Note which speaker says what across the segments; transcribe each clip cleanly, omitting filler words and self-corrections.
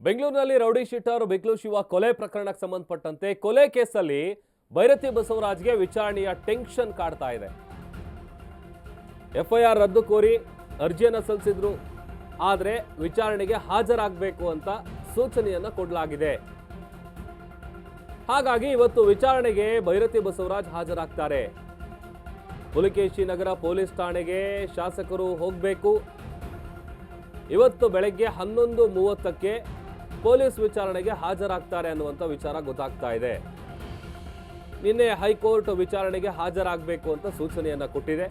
Speaker 1: ಬೆಂಗಳೂರಿನಲ್ಲಿ rowdy sheeter ಬಿಕ್ಲು Shiva ಕೊಲೆ ಪ್ರಕರಣಕ್ಕೆ ಸಂಬಂಧಪಟ್ಟಂತೆ ಕೊಲೆ ಕೇಸಲ್ಲಿ ಭೈರತಿ ಬಸವರಾಜ್ಗೆ ವಿಚಾರಣೆಯ ಟೆನ್ಷನ್ ಕಾಡ್ತಾ ಇದೆ. ಎಫ್ಐಆರ್ ರದ್ದು ಕೋರಿ ಅರ್ಜಿಯನ್ನು ಸಲ್ಲಿಸಿದ್ರು. ಆದರೆ ವಿಚಾರಣೆಗೆ ಹಾಜರಾಗಬೇಕು ಅಂತ ಸೂಚನೆಯನ್ನ ಕೊಡಲಾಗಿದೆ. ಹಾಗಾಗಿ ಇವತ್ತು ವಿಚಾರಣೆಗೆ ಭೈರತಿ ಬಸವರಾಜ್ ಹಾಜರಾಗ್ತಾರೆ. ಪುಲಕೇಶಿ ನಗರ ಪೊಲೀಸ್ ಠಾಣೆಗೆ ಶಾಸಕರು ಹೋಗಬೇಕು. ಇವತ್ತು ಬೆಳಗ್ಗೆ 11:30ಕ್ಕೆ ಪೊಲೀಸ್ ವಿಚಾರಣೆಗೆ ಹಾಜರಾಗ್ತಾರೆ ಅನ್ನುವಂಥ ವಿಚಾರ ಗೊತ್ತಾಗ್ತಾ ಇದೆ. ನಿನ್ನೆ ಹೈಕೋರ್ಟ್ ವಿಚಾರಣೆಗೆ ಹಾಜರಾಗಬೇಕು ಅಂತ ಸೂಚನೆಯನ್ನ ಕೊಟ್ಟಿದೆ.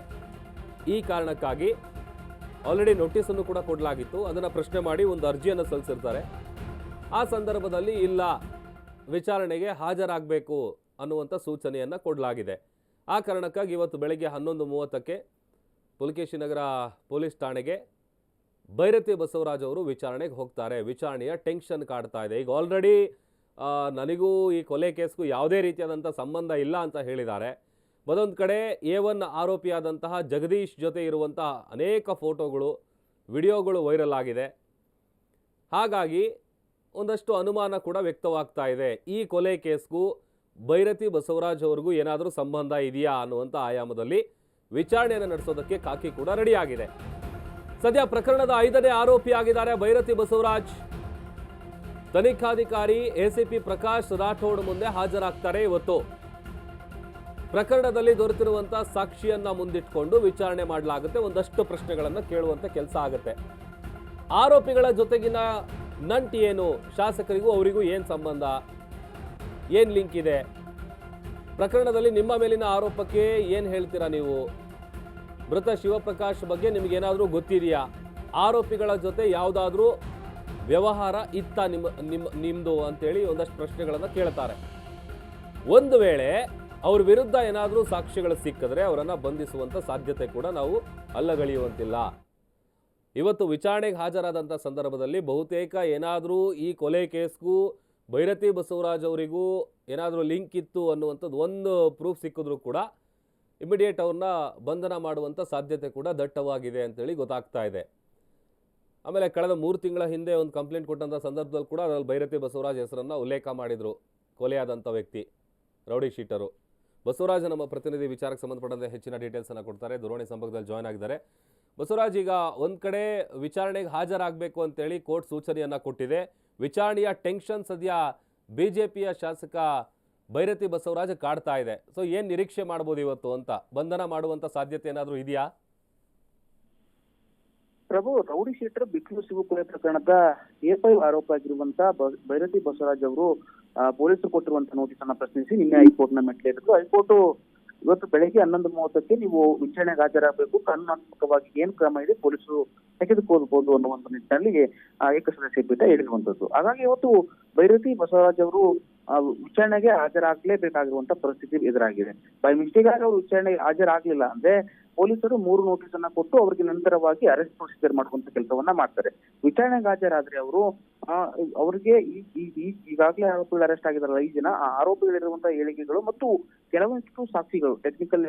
Speaker 1: ಈ ಕಾರಣಕ್ಕಾಗಿ ಆಲ್ರೆಡಿ ನೋಟಿಸ್ ಅನ್ನು ಕೂಡ ಕೊಡಲಾಗಿತ್ತು. ಅದನ್ನು ಪ್ರಶ್ನೆ ಮಾಡಿ ಒಂದು ಅರ್ಜಿಯನ್ನು ಸಲ್ಲಿಸಿರ್ತಾರೆ. ಆ ಸಂದರ್ಭದಲ್ಲಿ ಇಲ್ಲ, ವಿಚಾರಣೆಗೆ ಹಾಜರಾಗಬೇಕು ಅನ್ನುವಂಥ ಸೂಚನೆಯನ್ನ ಕೊಡಲಾಗಿದೆ. ಆ ಕಾರಣಕ್ಕಾಗಿ ಇವತ್ತು ಬೆಳಗ್ಗೆ 11:30ಕ್ಕೆ ಪುಲಕೇಶಿ ನಗರ ಪೊಲೀಸ್ ಠಾಣೆಗೆ ಭೈರತಿ ಬಸವರಾಜ್ ಅವರು ವಿಚಾರಣೆಗೆ ಹೋಗ್ತಾರೆ. ವಿಚಾರಣೆಯ ಟೆನ್ಷನ್ ಕಾಡ್ತಾ ಇದೆ. ಈಗ ಆಲ್ರೆಡಿ ನನಗೂ ಈ ಕೊಲೆ ಕೇಸ್ಗೂ ಯಾವುದೇ ರೀತಿಯಾದಂಥ ಸಂಬಂಧ ಇಲ್ಲ ಅಂತ ಹೇಳಿದ್ದಾರೆ. ಮತ್ತೊಂದು ಕಡೆ A1 ಆರೋಪಿಯಾದಂತಹ ಜಗದೀಶ್ ಜೊತೆ ಇರುವಂತಹ ಅನೇಕ ಫೋಟೋಗಳು, ವಿಡಿಯೋಗಳು ವೈರಲ್ ಆಗಿದೆ. ಹಾಗಾಗಿ ಒಂದಷ್ಟು ಅನುಮಾನ ಕೂಡ ವ್ಯಕ್ತವಾಗ್ತಾ ಇದೆ. ಈ ಕೊಲೆ ಕೇಸ್ಗೂ ಭೈರತಿ ಬಸವರಾಜ್ ಅವ್ರಿಗೂ ಏನಾದರೂ ಸಂಬಂಧ ಇದೆಯಾ ಅನ್ನುವಂಥ ಆಯಾಮದಲ್ಲಿ ವಿಚಾರಣೆಯನ್ನು ನಡೆಸೋದಕ್ಕೆ ಕಾಕಿ ಕೂಡ ರೆಡಿಯಾಗಿದೆ. ಸದ್ಯ ಪ್ರಕರಣದ 5ನೇ ಆರೋಪಿಯಾಗಿದ್ದಾರೆ ಭೈರತಿ ಬಸವರಾಜ್. ತನಿಖಾಧಿಕಾರಿ ACP ಪ್ರಕಾಶ್ ರಾಠೋಡ್ ಮುಂದೆ ಹಾಜರಾಗ್ತಾರೆ. ಇವತ್ತು ಪ್ರಕರಣದಲ್ಲಿ ದೊರೆತಿರುವಂತಹ ಸಾಕ್ಷಿಯನ್ನ ಮುಂದಿಟ್ಕೊಂಡು ವಿಚಾರಣೆ ಮಾಡಲಾಗುತ್ತೆ. ಒಂದಷ್ಟು ಪ್ರಶ್ನೆಗಳನ್ನು ಕೇಳುವಂತ ಕೆಲಸ ಆಗುತ್ತೆ. ಆರೋಪಿಗಳ ಜೊತೆಗಿನ ನಂಟು ಏನು, ಶಾಸಕರಿಗೂ ಅವರಿಗೂ ಏನು ಸಂಬಂಧ, ಏನು ಲಿಂಕ್ ಇದೆ, ಪ್ರಕರಣದಲ್ಲಿ ನಿಮ್ಮ ಮೇಲಿನ ಆರೋಪಕ್ಕೆ ಏನು ಹೇಳ್ತೀರಾ ನೀವು, ಮೃತ ಶಿವಪ್ರಕಾಶ್ ಬಗ್ಗೆ ನಿಮಗೇನಾದರೂ ಗೊತ್ತಿದೆಯಾ, ಆರೋಪಿಗಳ ಜೊತೆ ಯಾವುದಾದ್ರೂ ವ್ಯವಹಾರ ಇತ್ತ ನಿಮ್ಮದು ಅಂತೇಳಿ ಒಂದಷ್ಟು ಪ್ರಶ್ನೆಗಳನ್ನು ಕೇಳ್ತಾರೆ. ಒಂದು ವೇಳೆ ಅವ್ರ ವಿರುದ್ಧ ಏನಾದರೂ ಸಾಕ್ಷ್ಯಗಳು ಸಿಕ್ಕಿದ್ರೆ ಅವರನ್ನು ಬಂಧಿಸುವಂಥ ಸಾಧ್ಯತೆ ಕೂಡ ನಾವು ಅಲ್ಲಗಳೆಯುವಂತಿಲ್ಲ. ಇವತ್ತು ವಿಚಾರಣೆಗೆ ಹಾಜರಾದಂಥ ಸಂದರ್ಭದಲ್ಲಿ ಬಹುತೇಕ ಏನಾದರೂ ಈ ಕೊಲೆ ಕೇಸ್ಗೂ ಭೈರತಿ ಬಸವರಾಜ್ ಅವರಿಗೂ ಏನಾದರೂ ಲಿಂಕ್ ಇತ್ತು ಅನ್ನುವಂಥದ್ದು ಒಂದು ಪ್ರೂಫ್ ಸಿಕ್ಕಿದ್ರೂ ಕೂಡ ಇಮಿಡಿಯೇಟ್ ಅವ್ರನ್ನ ಬಂಧನ ಮಾಡುವಂಥ ಸಾಧ್ಯತೆ ಕೂಡ ದಟ್ಟವಾಗಿದೆ ಅಂತೇಳಿ ಗೊತ್ತಾಗ್ತಾ ಇದೆ. ಆಮೇಲೆ ಕಳೆದ 3 ತಿಂಗಳ ಹಿಂದೆ ಒಂದು ಕಂಪ್ಲೇಂಟ್ ಕೊಟ್ಟಂಥ ಸಂದರ್ಭದಲ್ಲಿ ಕೂಡ ಅದರಲ್ಲಿ ಭೈರತಿ ಬಸವರಾಜ್ ಹೆಸರನ್ನು ಉಲ್ಲೇಖ ಮಾಡಿದರು. ಕೊಲೆಯಾದಂಥ ವ್ಯಕ್ತಿ ರೌಡಿ ಶೀಟರು ಬಸವರಾಜ್. ನಮ್ಮ ಪ್ರತಿನಿಧಿ ವಿಚಾರಕ್ಕೆ ಸಂಬಂಧಪಟ್ಟಂತೆ ಹೆಚ್ಚಿನ ಡೀಟೇಲ್ಸನ್ನು ಕೊಡ್ತಾರೆ. ದೂರವಾಣಿ ಸಂಪರ್ಕದಲ್ಲಿ ಜಾಯ್ನ್ ಆಗಿದ್ದಾರೆ. ಬಸವರಾಜ್, ಈಗ ಒಂದು ಕಡೆ ವಿಚಾರಣೆಗೆ ಹಾಜರಾಗಬೇಕು ಅಂತೇಳಿ ಕೋರ್ಟ್ ಸೂಚನೆಯನ್ನು ಕೊಟ್ಟಿದೆ. ವಿಚಾರಣೆಯ ಟೆನ್ಷನ್ ಸದ್ಯ BJPಯ ಶಾಸಕ ಭೈರತಿ ಬಸವರಾಜ್ ಕಾಡ್ತಾ ಇದೆ. ಸೊ ಏನು ನಿರೀಕ್ಷೆ ಮಾಡ್ಬೋದು ಇವತ್ತು ಅಂತ, ಬಂಧನ ಮಾಡುವಂಥ ಸಾಧ್ಯತೆ ಏನಾದರೂ ಇದೆಯಾ?
Speaker 2: ಪ್ರಭು, ರೌಡಿ ಶೀಟರ್ ಬಿಕ್ಲು ಶಿವ ಕೊಲೆ ಪ್ರಕರಣದ A5 ಆರೋಪ ಆಗಿರುವಂತಹ ಭೈರತಿ ಬಸವರಾಜ್ ಅವರು ಪೊಲೀಸರು ಕೊಟ್ಟಿರುವಂತಹ ನೋಟಿಸ್ ಅನ್ನ ಪ್ರಶ್ನಿಸಿ ನಿನ್ನೆ ಹೈಕೋರ್ಟ್ ನ ಮೆಟ್ಲೇರಿದ್ರು. ಹೈಕೋರ್ಟ್ ಇವತ್ತು ಬೆಳಗ್ಗೆ 11:30ಕ್ಕೆ ನೀವು ವಿಚಾರಣೆಗೆ ಹಾಜರಾಗಬೇಕು, ಕಾನೂನಾತ್ಮಕವಾಗಿ ಏನ್ ಕ್ರಮ ಇದೆ ಪೊಲೀಸರು ತೆಗೆದುಕೊಳ್ಳಬಹುದು ಅನ್ನೋ ಒಂದು ನಿಟ್ಟಿನಲ್ಲಿ ಏಕಸದಸ್ಯ ಪೀಠ ಹೇಳಿರುವಂತದ್ದು. ಹಾಗಾಗಿ ಇವತ್ತು ಭೈರತಿ ಬಸವರಾಜ್ ಅವರು ವಿಚಾರಣೆಗೆ ಹಾಜರಾಗಲೇಬೇಕಾಗಿರುವಂತ ಪರಿಸ್ಥಿತಿ ಎದುರಾಗಿದೆ. ಬೈ ಮಿಸ್ಟೇಕ್ ಆಗಿ ಅವರು ವಿಚಾರಣೆಗೆ ಹಾಜರಾಗ್ಲಿಲ್ಲ ಅಂದ್ರೆ ಪೊಲೀಸರು 3 ನೋಟಿಸ್ ಅನ್ನ ಕೊಟ್ಟು ಅವರಿಗೆ ನಂತರವಾಗಿ ಅರೆಸ್ಟ್ ಪ್ರೊಸೀಜರ್ ಮಾಡುವಂತ ಕೆಲಸವನ್ನ ಮಾಡ್ತಾರೆ. ವಿಚಾರಣೆಗೆ ಹಾಜರಾದ್ರೆ ಅವರು ಅವರಿಗೆ ಈಗಾಗಲೇ ಆರೋಪಿಗಳು ಅರೆಸ್ಟ್ ಆಗಿದಾರಲ್ಲ 5 ಜನ, ಆ ಆರೋಪಿಗಳಿರುವಂತಹ ಹೇಳಿಕೆಗಳು ಮತ್ತು ಕೆಲವೊಂದಿಷ್ಟು ಸಾಕ್ಷಿಗಳು, ಟೆಕ್ನಿಕಲ್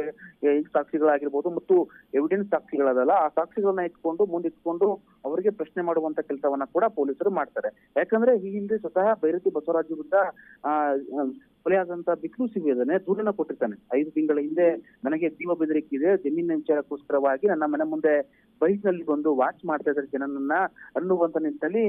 Speaker 2: ಸಾಕ್ಷಿಗಳಾಗಿರ್ಬೋದು ಮತ್ತು ಎವಿಡೆನ್ಸ್ ಸಾಕ್ಷಿಗಳದಲ್ಲ, ಆ ಸಾಕ್ಷಿಗಳನ್ನ ಮುಂದಿಟ್ಕೊಂಡು ಅವರಿಗೆ ಪ್ರಶ್ನೆ ಮಾಡುವಂತ ಕೆಲಸವನ್ನ ಕೂಡ ಪೊಲೀಸರು ಮಾಡ್ತಾರೆ. ಯಾಕಂದ್ರೆ ಈ ಹಿಂದೆ ಸ್ವತಃ ಭೈರತಿ ಬಸವರಾಜ್ ವಿರುದ್ಧ ಕೊಲೆಯಾದಂತ ಬಿಕ್ಲು ಶಿವನೇ ದೂರನ್ನ ಕೊಟ್ಟಿರ್ತಾನೆ. 5 ತಿಂಗಳ ಹಿಂದೆ ನನಗೆ ಜೀವ ಬೆದರಿಕೆ ಇದೆ, ಜಮೀನಿನ ವಿಚಾರಕ್ಕೋಸ್ಕರವಾಗಿ ನನ್ನ ಮನೆ ಮುಂದೆ ಬೈಕ್ ನಲ್ಲಿ ಬಂದು ವಾಚ್ ಮಾಡ್ತಾ ಇದ್ದಾರೆ ಜನನನ್ನ ಅನ್ನುವಂತ ನಿಟ್ಟಿನಲ್ಲಿ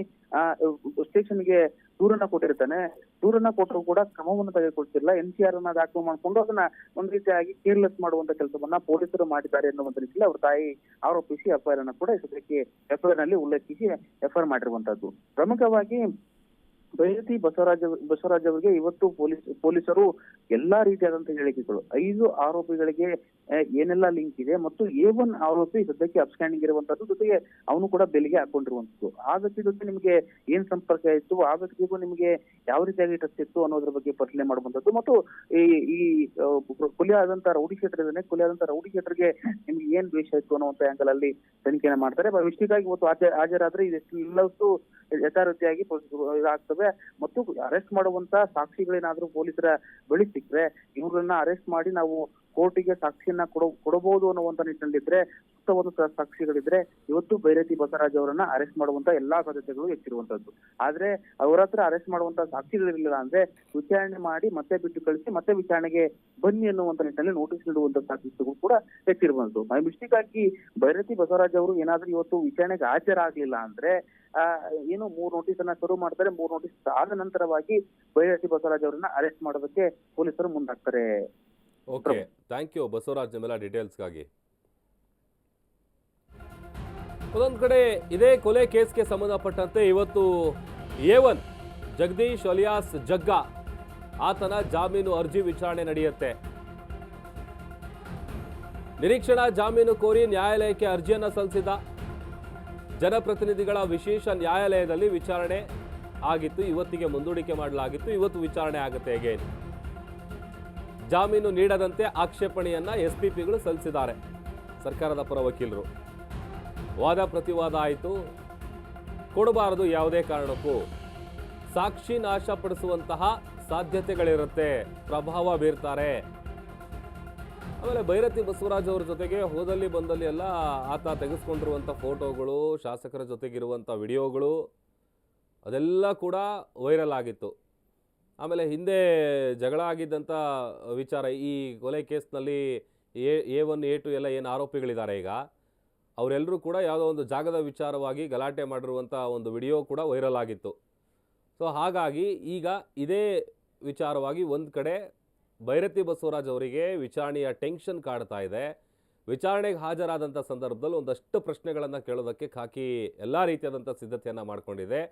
Speaker 2: ಸ್ಟೇಷನ್ಗೆ ದೂರನ್ನ ಕೊಟ್ಟಿರ್ತಾನೆ. ದೂರನ್ನ ಕೊಟ್ಟರು ಕೂಡ ಕ್ರಮವನ್ನು ತೆಗೆದುಕೊಳ್ತಿಲ್ಲ. NCR ಅನ್ನ ದಾಖಲು ಮಾಡ್ಕೊಂಡು ಅದನ್ನ ಒಂದ್ ರೀತಿಯಾಗಿ ಕೇರ್ಲೆಸ್ ಮಾಡುವಂತ ಕೆಲಸವನ್ನ ಪೊಲೀಸರು ಮಾಡಿದ್ದಾರೆ ಅನ್ನುವಂತ ನಿಟ್ಟಿನಲ್ಲಿ ಅವ್ರ ತಾಯಿ ಆರೋಪಿಸಿ FIR ಅನ್ನ ಕೂಡ ಸದ್ಯಕ್ಕೆ FIR ನಲ್ಲಿ ಉಲ್ಲೇಖಿಸಿ FIR ಮಾಡಿರುವಂತದ್ದು. ಪ್ರಮುಖವಾಗಿ ಭೈರತಿ ಬಸವರಾಜ್ ಅವರಿಗೆ ಇವತ್ತು ಪೊಲೀಸರು ಎಲ್ಲಾ ರೀತಿಯಾದಂತಹ ಹೇಳಿಕೆಗಳು, 5 ಆರೋಪಿಗಳಿಗೆ ಏನೆಲ್ಲಾ ಲಿಂಕ್ ಇದೆ ಮತ್ತು A1 ಆರೋಪಿ ಸದ್ಯಕ್ಕೆ ಅಬ್ಸ್ಟ್ಯಾಂಡಿಂಗ್ ಇರುವಂತದ್ದು, ಜೊತೆಗೆ ಅವನು ಕೂಡ ಬೆಲೆಗೆ ಹಾಕೊಂಡಿರುವಂತದ್ದು, ಆ ವ್ಯಕ್ತಿ ಜೊತೆ ನಿಮಗೆ ಏನ್ ಸಂಪರ್ಕ ಇತ್ತು, ಆ ವ್ಯಕ್ತಿಗೂ ನಿಮಗೆ ಯಾವ ರೀತಿಯಾಗಿ ಟಚ್ ಇತ್ತು ಅನ್ನೋದ್ರ ಬಗ್ಗೆ ಪರಿಶೀಲನೆ ಮಾಡುವಂತದ್ದು ಮತ್ತು ಈ ಕೊಲೆ ಆದಂತ ರೌಡಿ ಶೀಟರ್ ಇದ್ದಾನೆ, ಕೊಲೆ ಆದಂತ ರೌಡಿ ಶೀಟರ್ಗೆ ನಿಮ್ಗೆ ಏನ್ ದ್ವೇಷ ಇತ್ತು ಅನ್ನುವಂತ ಆಂಗಲ್ ಅಲ್ಲಿ ತನಿಖೆನ ಮಾಡ್ತಾರೆ. ಮಿಸ್ಟೇಕಾಗಿ ಇವತ್ತು ಹಾಜರಾದ್ರೆ ಇದೆಲ್ಲವೂ ಯಥಾರೀತಿಯಾಗಿ ಇದಾಗ್ತವೆ ಮತ್ತು ಅರೆಸ್ಟ್ ಮಾಡುವಂತ ಸಾಕ್ಷಿಗಳೇನಾದ್ರೂ ಪೊಲೀಸರ ಬಳಿ ಸಿಕ್ಕರೆ ಇವ್ರನ್ನ ಅರೆಸ್ಟ್ ಮಾಡಿ ನಾವು ಕೋರ್ಟಿಗೆ ಸಾಕ್ಷಿಯನ್ನ ಕೊಡಬಹುದು ಅನ್ನುವಂತ ನಿಟ್ಟಿನಲ್ಲಿದ್ರೆ ಸೂಕ್ತವಾದ ಸಾಕ್ಷಿಗಳಿದ್ರೆ ಇವತ್ತು ಬೈರತಿ ಬಸವರಾಜ್ ಅವರನ್ನ ಅರೆಸ್ಟ್ ಮಾಡುವಂತ ಎಲ್ಲಾ ಸಾಧ್ಯತೆಗಳು ಹೆಚ್ಚಿರುವಂತದ್ದು. ಆದ್ರೆ ಅವರ ಹತ್ರ ಅರೆಸ್ಟ್ ಮಾಡುವಂತ ಸಾಕ್ಷಿಗಳಿರಲಿಲ್ಲ ಅಂದ್ರೆ ವಿಚಾರಣೆ ಮಾಡಿ ಮತ್ತೆ ಬಿಟ್ಟು ಕಳಿಸಿ ಮತ್ತೆ ವಿಚಾರಣೆಗೆ ಬನ್ನಿ ಅನ್ನುವಂತ ನಿಟ್ಟಿನಲ್ಲಿ ನೋಟಿಸ್ ನೀಡುವಂತ ಸಾಧ್ಯತೆಗಳು ಕೂಡ ಹೆಚ್ಚಿರುವಂತದ್ದು. ಬೈ ಮಿಸ್ಟೇಕ್ ಆಗಿ ಬೈರತಿ ಬಸವರಾಜ್ ಅವರು ಏನಾದ್ರೂ ಇವತ್ತು ವಿಚಾರಣೆಗೆ ಹಾಜರಾಗ್ಲಿಲ್ಲ ಅಂದ್ರೆ ಏನು 3 ನೋಟಿಸ್ ಅನ್ನ ಶುರು ಮಾಡ್ತಾರೆ. 3 ನೋಟಿಸ್ ಆದ ನಂತರವಾಗಿ ಬೈರತಿ ಬಸವರಾಜ್ ಅವರನ್ನ ಅರೆಸ್ಟ್ ಮಾಡೋದಕ್ಕೆ ಪೊಲೀಸರು ಮುಂದಾಗ್ತಾರೆ.
Speaker 1: ಓಕೆ, ಥ್ಯಾಂಕ್ ಯು ಬಸವರಾಜ್ ನಿಮ್ಮೆಲ್ಲ ಡೀಟೇಲ್ಸ್ಗಾಗಿ. ಒಂದೊಂದು ಕಡೆ ಇದೇ ಕೊಲೆ ಕೇಸ್ಗೆ ಸಂಬಂಧಪಟ್ಟಂತೆ ಇವತ್ತು A1 ಜಗದೀಶ್ ಅಲಿಯಾಸ್ ಜಗ್ಗಾ ಆತನ ಜಾಮೀನು ಅರ್ಜಿ ವಿಚಾರಣೆ ನಡೆಯುತ್ತೆ. ನಿರೀಕ್ಷಣಾ ಜಾಮೀನು ಕೋರಿ ನ್ಯಾಯಾಲಯಕ್ಕೆ ಅರ್ಜಿಯನ್ನು ಸಲ್ಲಿಸಿದ ಜನಪ್ರತಿನಿಧಿಗಳ ವಿಶೇಷ ನ್ಯಾಯಾಲಯದಲ್ಲಿ ವಿಚಾರಣೆ ಆಗಿತ್ತು. ಇವತ್ತಿಗೆ ಮುಂದೂಡಿಕೆ ಮಾಡಲಾಗಿತ್ತು. ಇವತ್ತು ವಿಚಾರಣೆ ಆಗುತ್ತೆ. ಹೇಗೆ ಜಾಮೀನು ನೀಡದಂತೆ ಆಕ್ಷೇಪಣೆಯನ್ನ SPPಗಳು ಸಲ್ಲಿಸಿದ್ದಾರೆ. ಸರ್ಕಾರದ ಪರ ವಕೀಲರು ವಾದ ಪ್ರತಿವಾದ ಆಯಿತು. ಕೊಡಬಾರದು ಯಾವುದೇ ಕಾರಣಕ್ಕೂ, ಸಾಕ್ಷಿ ನಾಶಪಡಿಸುವಂತಹ ಸಾಧ್ಯತೆಗಳಿರುತ್ತೆ, ಪ್ರಭಾವ ಬೀರ್ತಾರೆ. ಆಮೇಲೆ ಬೈರತಿ ಬಸವರಾಜ್ ಅವರ ಜೊತೆಗೆ ಹೋದಲ್ಲಿ ಬಂದಲ್ಲಿ ಎಲ್ಲ ಆತ ತೆಗೆಸ್ಕೊಂಡಿರುವಂಥ ಫೋಟೋಗಳು, ಶಾಸಕರ ಜೊತೆಗಿರುವಂಥ ವಿಡಿಯೋಗಳು ಅದೆಲ್ಲ ಕೂಡ ವೈರಲ್ ಆಗಿತ್ತು. ಆಮೇಲೆ ಹಿಂದೆ ಜಗಳ ಆಗಿದ್ದಂಥ ವಿಚಾರ, ಈ ಕೊಲೆ ಕೇಸ್ನಲ್ಲಿ A1 A2 ಎಲ್ಲ ಏನು ಆರೋಪಿಗಳಿದ್ದಾರೆ ಈಗ, ಅವರೆಲ್ಲರೂ ಕೂಡ ಯಾವುದೋ ಒಂದು ಜಾಗದ ವಿಚಾರವಾಗಿ ಗಲಾಟೆ ಮಾಡಿರುವಂಥ ಒಂದು ವಿಡಿಯೋ ಕೂಡ ವೈರಲ್ ಆಗಿತ್ತು. ಸೊ ಹಾಗಾಗಿ ಈಗ ಇದೇ ವಿಚಾರವಾಗಿ ಒಂದು ಕಡೆ ಬೈರತಿ ಬಸವರಾಜ್ ಅವರಿಗೆ ವಿಚಾರಣೆಯ ಟೆನ್ಷನ್ ಕಾಡ್ತಾ ಇದೆ. ವಿಚಾರಣೆಗೆ ಹಾಜರಾದಂಥ ಸಂದರ್ಭದಲ್ಲಿ ಒಂದಷ್ಟು ಪ್ರಶ್ನೆಗಳನ್ನು ಕೇಳೋದಕ್ಕೆ ಖಾಕಿ ಎಲ್ಲ ರೀತಿಯಾದಂಥ ಸಿದ್ಧತೆಯನ್ನು ಮಾಡ್ಕೊಂಡಿದೆ.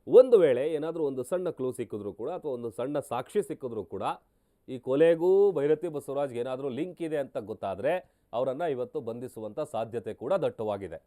Speaker 1: ಒಂದು ವೇಳೆ ಏನಾದರೂ ಒಂದು ಸಣ್ಣ ಕ್ಲೂ ಸಿಕ್ಕಿದ್ರು ಕೂಡ ಅಥವಾ ಒಂದು ಸಣ್ಣ ಸಾಕ್ಷಿ ಸಿಕ್ಕಿದ್ರು ಕೂಡ ಈ ಕೊಲೆಗೂ ಬೈರತಿ ಬಸವರಾಜ್ಗೆ ಏನಾದರೂ ಲಿಂಕ್ ಇದೆ ಅಂತ ಗೊತ್ತಾದರೆ ಅವರನ್ನು ಇವತ್ತು ಬಂಧಿಸುವಂಥ ಸಾಧ್ಯತೆ ಕೂಡ ದಟ್ಟವಾಗಿದೆ.